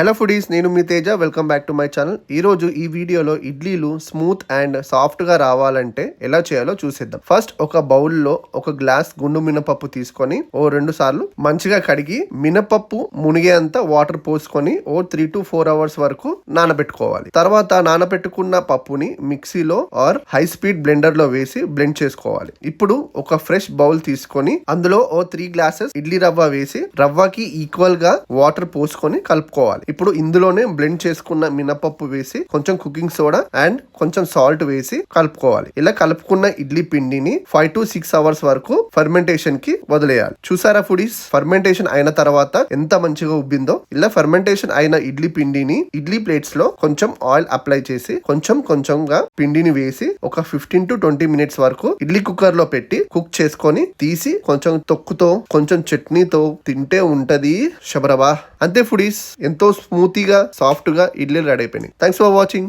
Hello foodies, నేను మీ Teja. Welcome back to my channel. ఈరోజు ఈ వీడియోలో ఇడ్లీలు స్మూత్ అండ్ సాఫ్ట్గా రావాలంటే ఎలా చేయాలో చూసేద్దాం. ఫస్ట్ ఒక బౌల్లో ఒక గ్లాస్ గుండు మినపప్పు తీసుకొని 2 సార్లు మంచిగా కడిగి మినపప్పు మునిగేంత వాటర్ పోసుకొని 3 to 4 hours వరకు నానబెట్టుకోవాలి. తర్వాత నానబెట్టుకున్న పప్పుని మిక్సీలో ఆర్ హై స్పీడ్ బ్లెండర్ లో వేసి బ్లెండ్ చేసుకోవాలి. ఇప్పుడు ఒక ఫ్రెష్ బౌల్ తీసుకొని అందులో 3 glasses ఇడ్లీ రవ్వ వేసి రవ్వకి ఈక్వల్ గా వాటర్ పోసుకొని కలుపుకోవాలి. ఇప్పుడు ఇందులోనే బ్లెండ్ చేసుకున్న మినపప్పు వేసి కొంచెం కుకింగ్ సోడా అండ్ కొంచెం సాల్ట్ వేసి కలుపుకోవాలి. ఇలా కలుపుకున్న ఇడ్లీ పిండిని 5 to 6 hours వరకు ఫర్మెంటేషన్ కి వదిలేయాలి. చూసారా ఫుడీస్, ఫర్మెంటేషన్ అయిన తర్వాత ఎంత మంచిగా ఉబ్బిందో. ఇలా ఫర్మెంటేషన్ అయిన ఇడ్లీ పిండిని ఇడ్లీ ప్లేట్స్ లో కొంచెం ఆయిల్ అప్లై చేసి కొంచెంగా పిండిని వేసి ఒక 15 to 20 minutes వరకు ఇడ్లీ కుక్కర్ లో పెట్టి కుక్ చేసుకొని తీసి కొంచెం తొక్కుతో కొంచెం చట్నీతో తింటే ఉంటది శబరబా. అంతే ఫుడీస్, ఎంతో స్మూతీగా సాఫ్ట్ గా ఇడ్లీలు రెడీ అయిపోయినాయి. Thanks for watching.